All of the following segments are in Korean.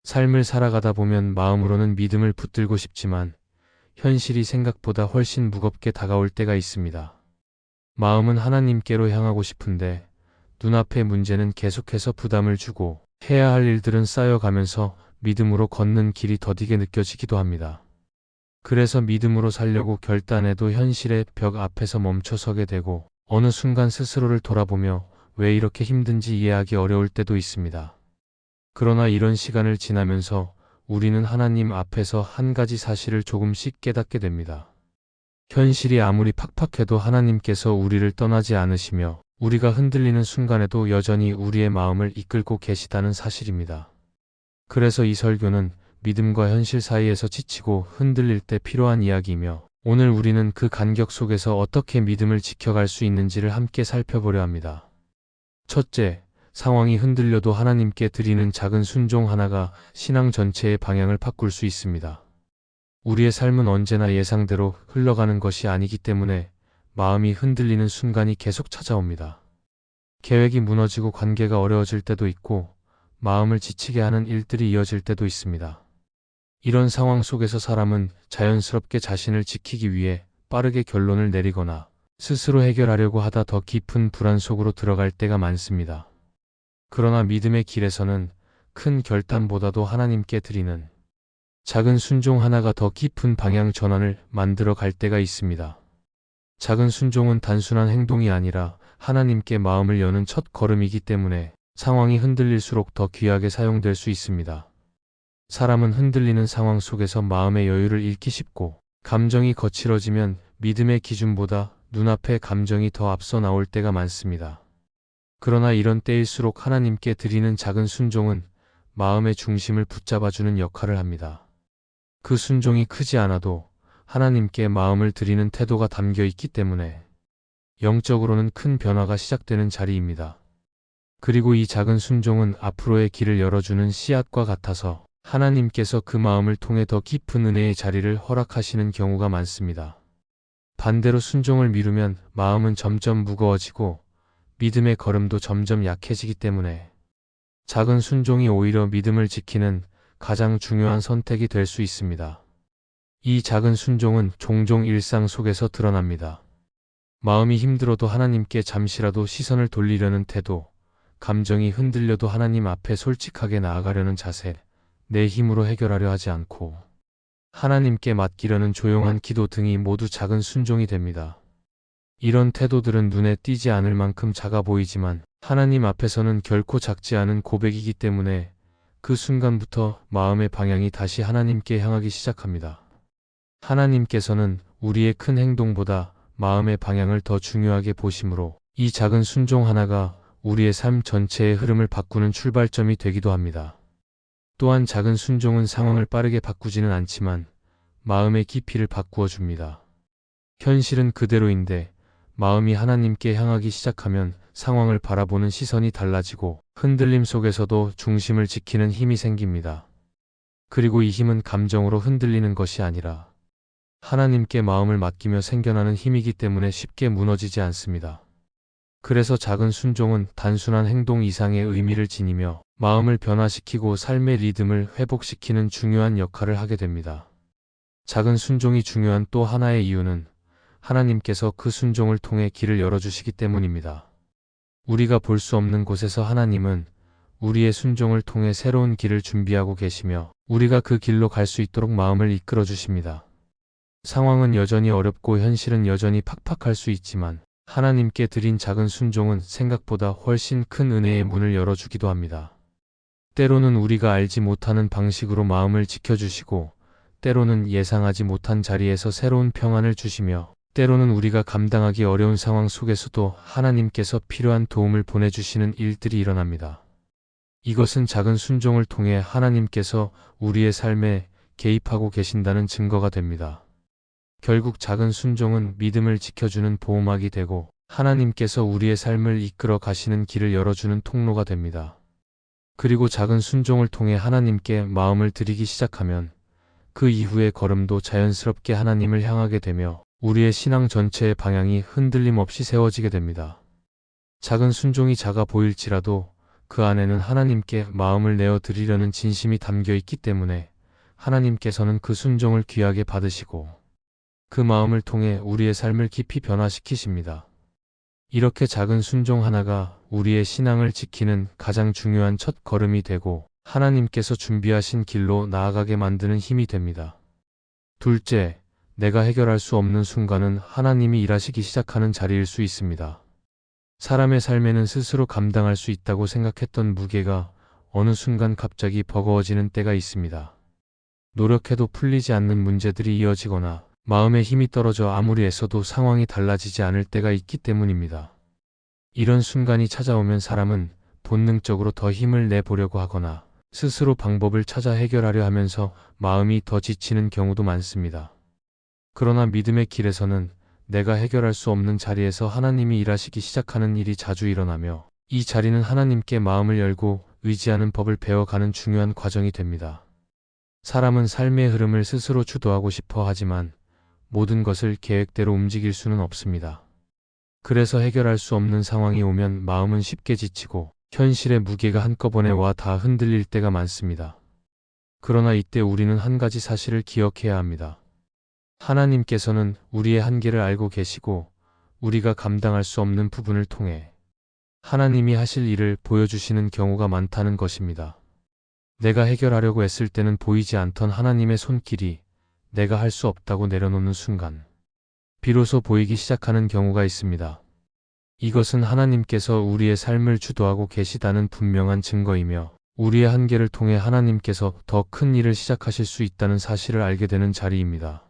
삶을 살아가다 보면 마음으로는 믿음을 붙들고 싶지만 현실이 생각보다 훨씬 무겁게 다가올 때가 있습니다. 마음은 하나님께로 향하고 싶은데 눈앞의 문제는 계속해서 부담을 주고 해야 할 일들은 쌓여가면서 믿음으로 걷는 길이 더디게 느껴지기도 합니다. 그래서 믿음으로 살려고 결단해도 현실의 벽 앞에서 멈춰서게 되고 어느 순간 스스로를 돌아보며 왜 이렇게 힘든지 이해하기 어려울 때도 있습니다. 그러나 이런 시간을 지나면서 우리는 하나님 앞에서 한 가지 사실을 조금씩 깨닫게 됩니다. 현실이 아무리 팍팍해도 하나님께서 우리를 떠나지 않으시며 우리가 흔들리는 순간에도 여전히 우리의 마음을 이끌고 계시다는 사실입니다. 그래서 이 설교는 믿음과 현실 사이에서 지치고 흔들릴 때 필요한 이야기이며 오늘 우리는 그 간격 속에서 어떻게 믿음을 지켜갈 수 있는지를 함께 살펴보려 합니다. 첫째, 상황이 흔들려도 하나님께 드리는 작은 순종 하나가 신앙 전체의 방향을 바꿀 수 있습니다. 우리의 삶은 언제나 예상대로 흘러가는 것이 아니기 때문에 마음이 흔들리는 순간이 계속 찾아옵니다. 계획이 무너지고 관계가 어려워질 때도 있고 마음을 지치게 하는 일들이 이어질 때도 있습니다. 이런 상황 속에서 사람은 자연스럽게 자신을 지키기 위해 빠르게 결론을 내리거나 스스로 해결하려고 하다 더 깊은 불안 속으로 들어갈 때가 많습니다. 그러나 믿음의 길에서는 큰 결단보다도 하나님께 드리는 작은 순종 하나가 더 깊은 방향 전환을 만들어 갈 때가 있습니다. 작은 순종은 단순한 행동이 아니라 하나님께 마음을 여는 첫 걸음이기 때문에 상황이 흔들릴수록 더 귀하게 사용될 수 있습니다. 사람은 흔들리는 상황 속에서 마음의 여유를 잃기 쉽고 감정이 거칠어지면 믿음의 기준보다 눈앞의 감정이 더 앞서 나올 때가 많습니다. 그러나 이런 때일수록 하나님께 드리는 작은 순종은 마음의 중심을 붙잡아주는 역할을 합니다. 그 순종이 크지 않아도 하나님께 마음을 드리는 태도가 담겨 있기 때문에 영적으로는 큰 변화가 시작되는 자리입니다. 그리고 이 작은 순종은 앞으로의 길을 열어주는 씨앗과 같아서 하나님께서 그 마음을 통해 더 깊은 은혜의 자리를 허락하시는 경우가 많습니다. 반대로 순종을 미루면 마음은 점점 무거워지고 믿음의 걸음도 점점 약해지기 때문에 작은 순종이 오히려 믿음을 지키는 가장 중요한 선택이 될 수 있습니다. 이 작은 순종은 종종 일상 속에서 드러납니다. 마음이 힘들어도 하나님께 잠시라도 시선을 돌리려는 태도, 감정이 흔들려도 하나님 앞에 솔직하게 나아가려는 자세, 내 힘으로 해결하려 하지 않고 하나님께 맡기려는 조용한 기도 등이 모두 작은 순종이 됩니다. 이런 태도들은 눈에 띄지 않을 만큼 작아 보이지만 하나님 앞에서는 결코 작지 않은 고백이기 때문에 그 순간부터 마음의 방향이 다시 하나님께 향하기 시작합니다. 하나님께서는 우리의 큰 행동보다 마음의 방향을 더 중요하게 보시므로 이 작은 순종 하나가 우리의 삶 전체의 흐름을 바꾸는 출발점이 되기도 합니다. 또한 작은 순종은 상황을 빠르게 바꾸지는 않지만 마음의 깊이를 바꾸어 줍니다. 현실은 그대로인데 마음이 하나님께 향하기 시작하면 상황을 바라보는 시선이 달라지고 흔들림 속에서도 중심을 지키는 힘이 생깁니다. 그리고 이 힘은 감정으로 흔들리는 것이 아니라 하나님께 마음을 맡기며 생겨나는 힘이기 때문에 쉽게 무너지지 않습니다. 그래서 작은 순종은 단순한 행동 이상의 의미를 지니며 마음을 변화시키고 삶의 리듬을 회복시키는 중요한 역할을 하게 됩니다. 작은 순종이 중요한 또 하나의 이유는 하나님께서 그 순종을 통해 길을 열어주시기 때문입니다. 우리가 볼 수 없는 곳에서 하나님은 우리의 순종을 통해 새로운 길을 준비하고 계시며 우리가 그 길로 갈 수 있도록 마음을 이끌어 주십니다. 상황은 여전히 어렵고 현실은 여전히 팍팍할 수 있지만 하나님께 드린 작은 순종은 생각보다 훨씬 큰 은혜의 문을 열어주기도 합니다. 때로는 우리가 알지 못하는 방식으로 마음을 지켜주시고 때로는 예상하지 못한 자리에서 새로운 평안을 주시며 때로는 우리가 감당하기 어려운 상황 속에서도 하나님께서 필요한 도움을 보내주시는 일들이 일어납니다. 이것은 작은 순종을 통해 하나님께서 우리의 삶에 개입하고 계신다는 증거가 됩니다. 결국 작은 순종은 믿음을 지켜주는 보호막이 되고 하나님께서 우리의 삶을 이끌어 가시는 길을 열어주는 통로가 됩니다. 그리고 작은 순종을 통해 하나님께 마음을 드리기 시작하면 그 이후의 걸음도 자연스럽게 하나님을 향하게 되며 우리의 신앙 전체의 방향이 흔들림 없이 세워지게 됩니다. 작은 순종이 작아 보일지라도 그 안에는 하나님께 마음을 내어 드리려는 진심이 담겨 있기 때문에 하나님께서는 그 순종을 귀하게 받으시고 그 마음을 통해 우리의 삶을 깊이 변화시키십니다. 이렇게 작은 순종 하나가 우리의 신앙을 지키는 가장 중요한 첫 걸음이 되고 하나님께서 준비하신 길로 나아가게 만드는 힘이 됩니다. 둘째, 내가 해결할 수 없는 순간은 하나님이 일하시기 시작하는 자리일 수 있습니다. 사람의 삶에는 스스로 감당할 수 있다고 생각했던 무게가 어느 순간 갑자기 버거워지는 때가 있습니다. 노력해도 풀리지 않는 문제들이 이어지거나 마음의 힘이 떨어져 아무리 애써도 상황이 달라지지 않을 때가 있기 때문입니다. 이런 순간이 찾아오면 사람은 본능적으로 더 힘을 내보려고 하거나 스스로 방법을 찾아 해결하려 하면서 마음이 더 지치는 경우도 많습니다. 그러나 믿음의 길에서는 내가 해결할 수 없는 자리에서 하나님이 일하시기 시작하는 일이 자주 일어나며 이 자리는 하나님께 마음을 열고 의지하는 법을 배워가는 중요한 과정이 됩니다. 사람은 삶의 흐름을 스스로 주도하고 싶어 하지만 모든 것을 계획대로 움직일 수는 없습니다. 그래서 해결할 수 없는 상황이 오면 마음은 쉽게 지치고 현실의 무게가 한꺼번에 와 다 흔들릴 때가 많습니다. 그러나 이때 우리는 한 가지 사실을 기억해야 합니다. 하나님께서는 우리의 한계를 알고 계시고 우리가 감당할 수 없는 부분을 통해 하나님이 하실 일을 보여주시는 경우가 많다는 것입니다. 내가 해결하려고 애쓸 때는 보이지 않던 하나님의 손길이 내가 할 수 없다고 내려놓는 순간 비로소 보이기 시작하는 경우가 있습니다. 이것은 하나님께서 우리의 삶을 주도하고 계시다는 분명한 증거이며 우리의 한계를 통해 하나님께서 더 큰 일을 시작하실 수 있다는 사실을 알게 되는 자리입니다.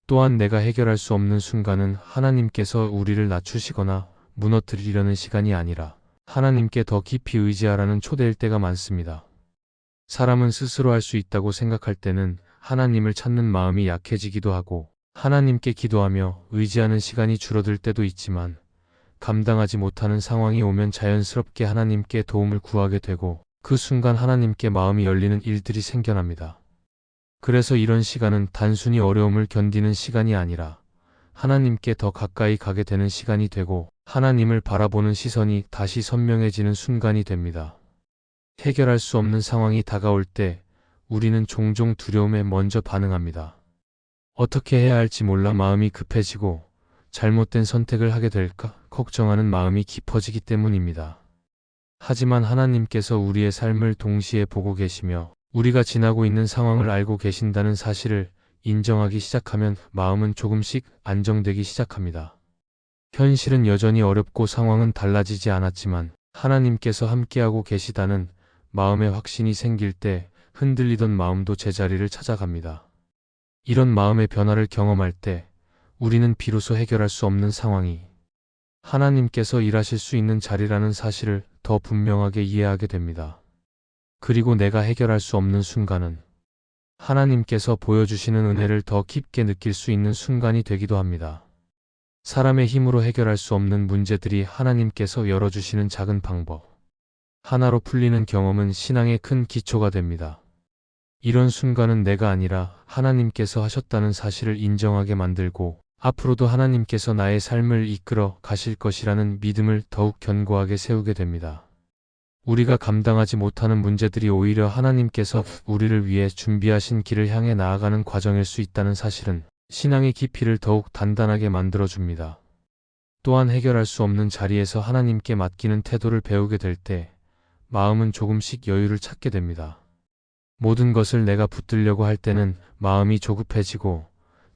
또한 내가 해결할 수 없는 순간은 하나님께서 우리를 낮추시거나 무너뜨리려는 시간이 아니라 하나님께 더 깊이 의지하라는 초대일 때가 많습니다. 사람은 스스로 할 수 있다고 생각할 때는 하나님을 찾는 마음이 약해지기도 하고 하나님께 기도하며 의지하는 시간이 줄어들 때도 있지만 감당하지 못하는 상황이 오면 자연스럽게 하나님께 도움을 구하게 되고 그 순간 하나님께 마음이 열리는 일들이 생겨납니다. 그래서 이런 시간은 단순히 어려움을 견디는 시간이 아니라 하나님께 더 가까이 가게 되는 시간이 되고 하나님을 바라보는 시선이 다시 선명해지는 순간이 됩니다. 해결할 수 없는 상황이 다가올 때 우리는 종종 두려움에 먼저 반응합니다. 어떻게 해야 할지 몰라 마음이 급해지고 잘못된 선택을 하게 될까 걱정하는 마음이 깊어지기 때문입니다. 하지만 하나님께서 우리의 삶을 동시에 보고 계시며 우리가 지나고 있는 상황을 알고 계신다는 사실을 인정하기 시작하면 마음은 조금씩 안정되기 시작합니다. 현실은 여전히 어렵고 상황은 달라지지 않았지만 하나님께서 함께하고 계시다는 마음의 확신이 생길 때 흔들리던 마음도 제자리를 찾아갑니다. 이런 마음의 변화를 경험할 때 우리는 비로소 해결할 수 없는 상황이 하나님께서 일하실 수 있는 자리라는 사실을 더 분명하게 이해하게 됩니다. 그리고 내가 해결할 수 없는 순간은 하나님께서 보여주시는 은혜를 더 깊게 느낄 수 있는 순간이 되기도 합니다. 사람의 힘으로 해결할 수 없는 문제들이 하나님께서 열어주시는 작은 방법 하나로 풀리는 경험은 신앙의 큰 기초가 됩니다. 이런 순간은 내가 아니라 하나님께서 하셨다는 사실을 인정하게 만들고 앞으로도 하나님께서 나의 삶을 이끌어 가실 것이라는 믿음을 더욱 견고하게 세우게 됩니다. 우리가 감당하지 못하는 문제들이 오히려 하나님께서 우리를 위해 준비하신 길을 향해 나아가는 과정일 수 있다는 사실은 신앙의 깊이를 더욱 단단하게 만들어줍니다. 또한 해결할 수 없는 자리에서 하나님께 맡기는 태도를 배우게 될 때 마음은 조금씩 여유를 찾게 됩니다. 모든 것을 내가 붙들려고 할 때는 마음이 조급해지고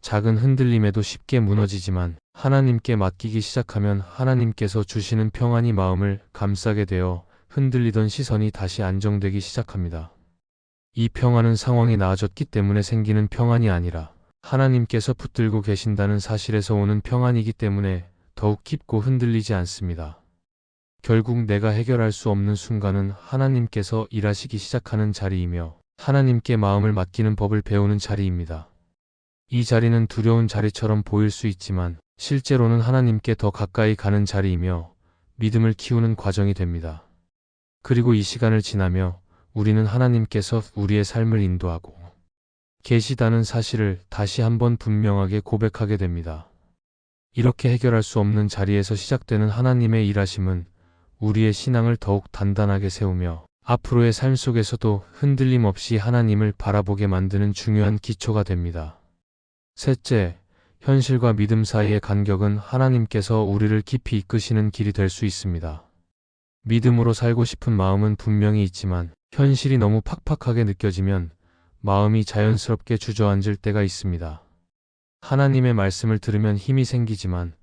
작은 흔들림에도 쉽게 무너지지만 하나님께 맡기기 시작하면 하나님께서 주시는 평안이 마음을 감싸게 되어 흔들리던 시선이 다시 안정되기 시작합니다. 이 평안은 상황이 나아졌기 때문에 생기는 평안이 아니라 하나님께서 붙들고 계신다는 사실에서 오는 평안이기 때문에 더욱 깊고 흔들리지 않습니다. 결국 내가 해결할 수 없는 순간은 하나님께서 일하시기 시작하는 자리이며 하나님께 마음을 맡기는 법을 배우는 자리입니다. 이 자리는 두려운 자리처럼 보일 수 있지만 실제로는 하나님께 더 가까이 가는 자리이며 믿음을 키우는 과정이 됩니다. 그리고 이 시간을 지나며 우리는 하나님께서 우리의 삶을 인도하고 계시다는 사실을 다시 한번 분명하게 고백하게 됩니다. 이렇게 해결할 수 없는 자리에서 시작되는 하나님의 일하심은 우리의 신앙을 더욱 단단하게 세우며 앞으로의 삶 속에서도 흔들림 없이 하나님을 바라보게 만드는 중요한 기초가 됩니다. 셋째, 현실과 믿음 사이의 간격은 하나님께서 우리를 깊이 이끄시는 길이 될 수 있습니다. 믿음으로 살고 싶은 마음은 분명히 있지만 현실이 너무 팍팍하게 느껴지면 마음이 자연스럽게 주저앉을 때가 있습니다. 하나님의 말씀을 들으면 힘이 생기지만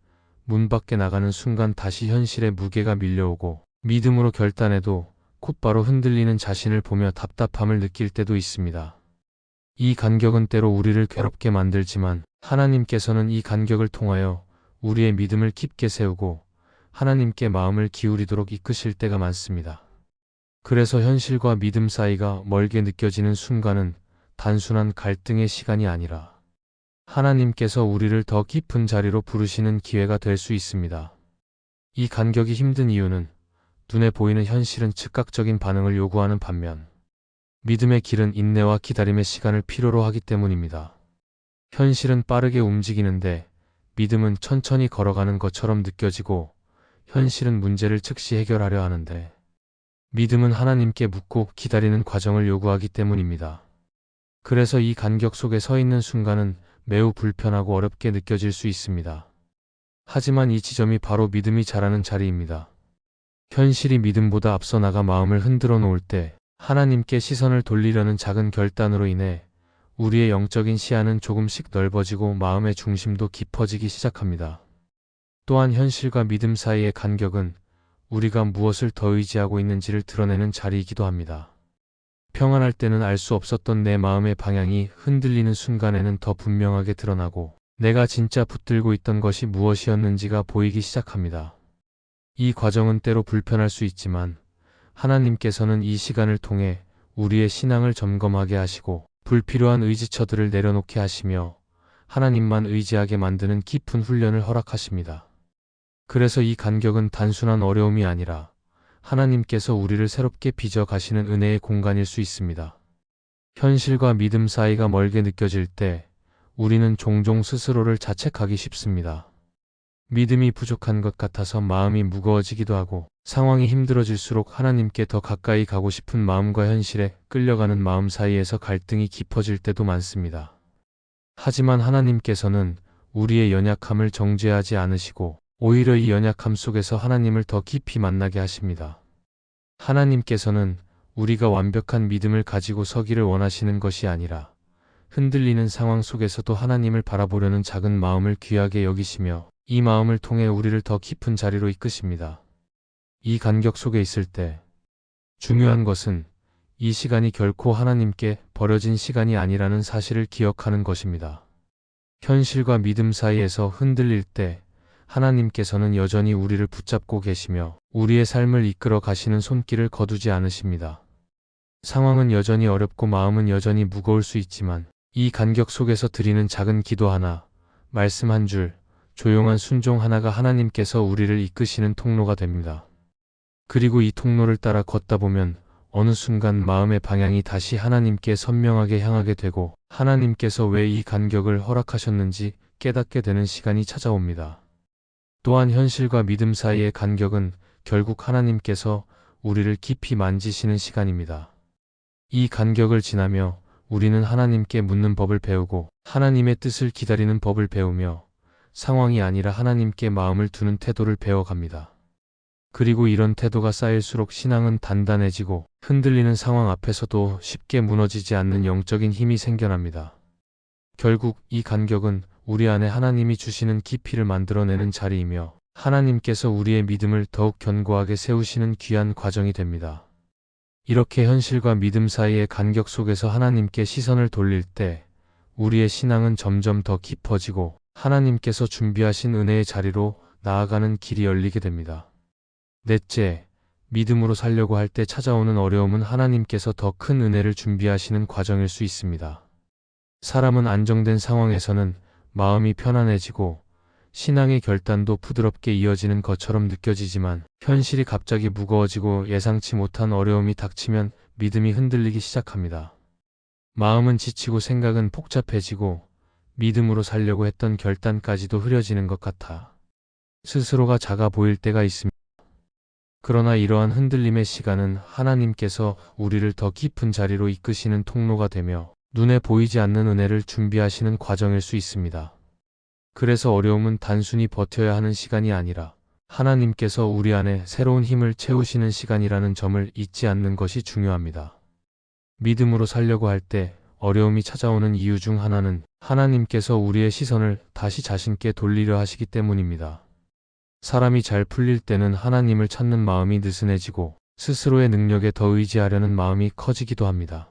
문 밖에 나가는 순간 다시 현실의 무게가 밀려오고 믿음으로 결단해도 곧바로 흔들리는 자신을 보며 답답함을 느낄 때도 있습니다. 이 간격은 때로 우리를 괴롭게 만들지만 하나님께서는 이 간격을 통하여 우리의 믿음을 깊게 세우고 하나님께 마음을 기울이도록 이끄실 때가 많습니다. 그래서 현실과 믿음 사이가 멀게 느껴지는 순간은 단순한 갈등의 시간이 아니라 하나님께서 우리를 더 깊은 자리로 부르시는 기회가 될 수 있습니다. 이 간격이 힘든 이유는 눈에 보이는 현실은 즉각적인 반응을 요구하는 반면 믿음의 길은 인내와 기다림의 시간을 필요로 하기 때문입니다. 현실은 빠르게 움직이는데 믿음은 천천히 걸어가는 것처럼 느껴지고 현실은 문제를 즉시 해결하려 하는데 믿음은 하나님께 묻고 기다리는 과정을 요구하기 때문입니다. 그래서 이 간격 속에 서 있는 순간은 매우 불편하고 어렵게 느껴질 수 있습니다. 하지만 이 지점이 바로 믿음이 자라는 자리입니다. 현실이 믿음보다 앞서 나가 마음을 흔들어 놓을 때 하나님께 시선을 돌리려는 작은 결단으로 인해 우리의 영적인 시야는 조금씩 넓어지고 마음의 중심도 깊어지기 시작합니다. 또한 현실과 믿음 사이의 간격은 우리가 무엇을 더 의지하고 있는지를 드러내는 자리이기도 합니다. 평안할 때는 알 수 없었던 내 마음의 방향이 흔들리는 순간에는 더 분명하게 드러나고 내가 진짜 붙들고 있던 것이 무엇이었는지가 보이기 시작합니다. 이 과정은 때로 불편할 수 있지만 하나님께서는 이 시간을 통해 우리의 신앙을 점검하게 하시고 불필요한 의지처들을 내려놓게 하시며 하나님만 의지하게 만드는 깊은 훈련을 허락하십니다. 그래서 이 간격은 단순한 어려움이 아니라 하나님께서 우리를 새롭게 빚어 가시는 은혜의 공간일 수 있습니다. 현실과 믿음 사이가 멀게 느껴질 때 우리는 종종 스스로를 자책하기 쉽습니다. 믿음이 부족한 것 같아서 마음이 무거워지기도 하고 상황이 힘들어질수록 하나님께 더 가까이 가고 싶은 마음과 현실에 끌려가는 마음 사이에서 갈등이 깊어질 때도 많습니다. 하지만 하나님께서는 우리의 연약함을 정죄하지 않으시고 오히려 이 연약함 속에서 하나님을 더 깊이 만나게 하십니다. 하나님께서는 우리가 완벽한 믿음을 가지고 서기를 원하시는 것이 아니라 흔들리는 상황 속에서도 하나님을 바라보려는 작은 마음을 귀하게 여기시며 이 마음을 통해 우리를 더 깊은 자리로 이끄십니다. 이 간격 속에 있을 때 중요한 것은 이 시간이 결코 하나님께 버려진 시간이 아니라는 사실을 기억하는 것입니다. 현실과 믿음 사이에서 흔들릴 때 하나님께서는 여전히 우리를 붙잡고 계시며 우리의 삶을 이끌어 가시는 손길을 거두지 않으십니다. 상황은 여전히 어렵고 마음은 여전히 무거울 수 있지만 이 간격 속에서 드리는 작은 기도 하나, 말씀 한 줄, 조용한 순종 하나가 하나님께서 우리를 이끄시는 통로가 됩니다. 그리고 이 통로를 따라 걷다 보면 어느 순간 마음의 방향이 다시 하나님께 선명하게 향하게 되고 하나님께서 왜 이 간격을 허락하셨는지 깨닫게 되는 시간이 찾아옵니다. 또한 현실과 믿음 사이의 간격은 결국 하나님께서 우리를 깊이 만지시는 시간입니다. 이 간격을 지나며 우리는 하나님께 묻는 법을 배우고 하나님의 뜻을 기다리는 법을 배우며 상황이 아니라 하나님께 마음을 두는 태도를 배워갑니다. 그리고 이런 태도가 쌓일수록 신앙은 단단해지고 흔들리는 상황 앞에서도 쉽게 무너지지 않는 영적인 힘이 생겨납니다. 결국 이 간격은 우리 안에 하나님이 주시는 깊이를 만들어내는 자리이며 하나님께서 우리의 믿음을 더욱 견고하게 세우시는 귀한 과정이 됩니다. 이렇게 현실과 믿음 사이의 간격 속에서 하나님께 시선을 돌릴 때 우리의 신앙은 점점 더 깊어지고 하나님께서 준비하신 은혜의 자리로 나아가는 길이 열리게 됩니다. 넷째, 믿음으로 살려고 할 때 찾아오는 어려움은 하나님께서 더 큰 은혜를 준비하시는 과정일 수 있습니다. 사람은 안정된 상황에서는 마음이 편안해지고 신앙의 결단도 부드럽게 이어지는 것처럼 느껴지지만 현실이 갑자기 무거워지고 예상치 못한 어려움이 닥치면 믿음이 흔들리기 시작합니다. 마음은 지치고 생각은 복잡해지고 믿음으로 살려고 했던 결단까지도 흐려지는 것 같아 스스로가 작아 보일 때가 있습니다. 그러나 이러한 흔들림의 시간은 하나님께서 우리를 더 깊은 자리로 이끄시는 통로가 되며 눈에 보이지 않는 은혜를 준비하시는 과정일 수 있습니다. 그래서 어려움은 단순히 버텨야 하는 시간이 아니라 하나님께서 우리 안에 새로운 힘을 채우시는 시간이라는 점을 잊지 않는 것이 중요합니다. 믿음으로 살려고 할 때 어려움이 찾아오는 이유 중 하나는 하나님께서 우리의 시선을 다시 자신께 돌리려 하시기 때문입니다. 사람이 잘 풀릴 때는 하나님을 찾는 마음이 느슨해지고 스스로의 능력에 더 의지하려는 마음이 커지기도 합니다.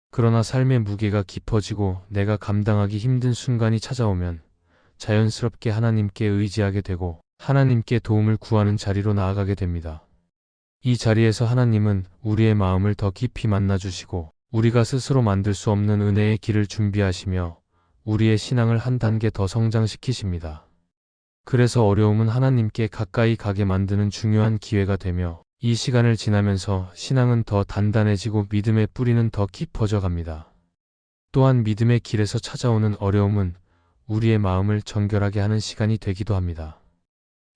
그러나 삶의 무게가 깊어지고 내가 감당하기 힘든 순간이 찾아오면 자연스럽게 하나님께 의지하게 되고 하나님께 도움을 구하는 자리로 나아가게 됩니다. 이 자리에서 하나님은 우리의 마음을 더 깊이 만나주시고 우리가 스스로 만들 수 없는 은혜의 길을 준비하시며 우리의 신앙을 한 단계 더 성장시키십니다. 그래서 어려움은 하나님께 가까이 가게 만드는 중요한 기회가 되며 이 시간을 지나면서 신앙은 더 단단해지고 믿음의 뿌리는 더 깊어져 갑니다. 또한 믿음의 길에서 찾아오는 어려움은 우리의 마음을 정결하게 하는 시간이 되기도 합니다.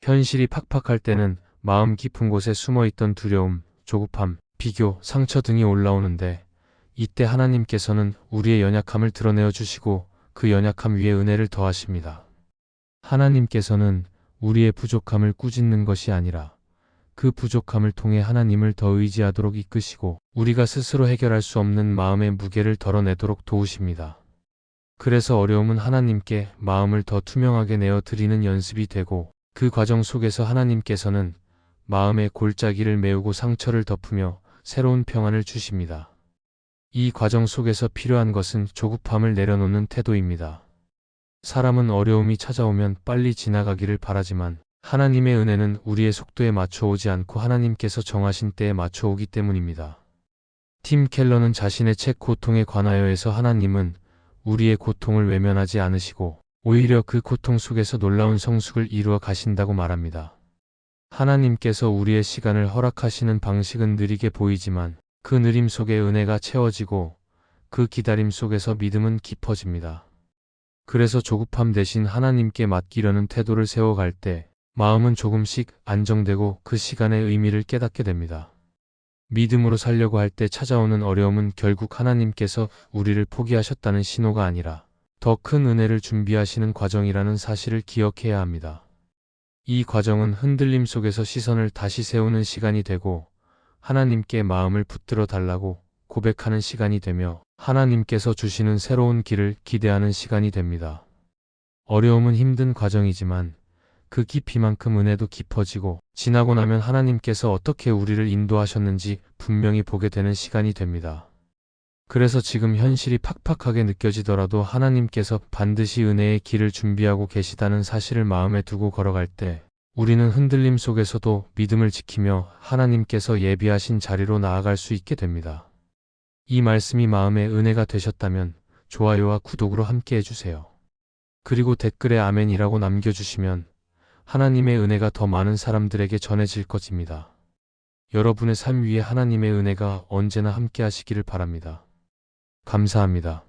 현실이 팍팍할 때는 마음 깊은 곳에 숨어있던 두려움, 조급함, 비교, 상처 등이 올라오는데 이때 하나님께서는 우리의 연약함을 드러내어 주시고 그 연약함 위에 은혜를 더하십니다. 하나님께서는 우리의 부족함을 꾸짖는 것이 아니라 그 부족함을 통해 하나님을 더 의지하도록 이끄시고 우리가 스스로 해결할 수 없는 마음의 무게를 덜어내도록 도우십니다. 그래서 어려움은 하나님께 마음을 더 투명하게 내어 드리는 연습이 되고 그 과정 속에서 하나님께서는 마음의 골짜기를 메우고 상처를 덮으며 새로운 평안을 주십니다. 이 과정 속에서 필요한 것은 조급함을 내려놓는 태도입니다. 사람은 어려움이 찾아오면 빨리 지나가기를 바라지만 하나님의 은혜는 우리의 속도에 맞춰오지 않고 하나님께서 정하신 때에 맞춰오기 때문입니다. 팀 켈러는 자신의 책 고통에 관하여에서 하나님은 우리의 고통을 외면하지 않으시고 오히려 그 고통 속에서 놀라운 성숙을 이루어 가신다고 말합니다. 하나님께서 우리의 시간을 허락하시는 방식은 느리게 보이지만 그 느림 속에 은혜가 채워지고 그 기다림 속에서 믿음은 깊어집니다. 그래서 조급함 대신 하나님께 맡기려는 태도를 세워갈 때 마음은 조금씩 안정되고 그 시간의 의미를 깨닫게 됩니다. 믿음으로 살려고 할 때 찾아오는 어려움은 결국 하나님께서 우리를 포기하셨다는 신호가 아니라 더 큰 은혜를 준비하시는 과정이라는 사실을 기억해야 합니다. 이 과정은 흔들림 속에서 시선을 다시 세우는 시간이 되고 하나님께 마음을 붙들어 달라고 고백하는 시간이 되며 하나님께서 주시는 새로운 길을 기대하는 시간이 됩니다. 어려움은 힘든 과정이지만 그 깊이만큼 은혜도 깊어지고 지나고 나면 하나님께서 어떻게 우리를 인도하셨는지 분명히 보게 되는 시간이 됩니다. 그래서 지금 현실이 팍팍하게 느껴지더라도 하나님께서 반드시 은혜의 길을 준비하고 계시다는 사실을 마음에 두고 걸어갈 때 우리는 흔들림 속에서도 믿음을 지키며 하나님께서 예비하신 자리로 나아갈 수 있게 됩니다. 이 말씀이 마음에 은혜가 되셨다면 좋아요와 구독으로 함께 해주세요. 그리고 댓글에 아멘이라고 남겨주시면 하나님의 은혜가 더 많은 사람들에게 전해질 것입니다. 여러분의 삶 위에 하나님의 은혜가 언제나 함께 하시기를 바랍니다. 감사합니다.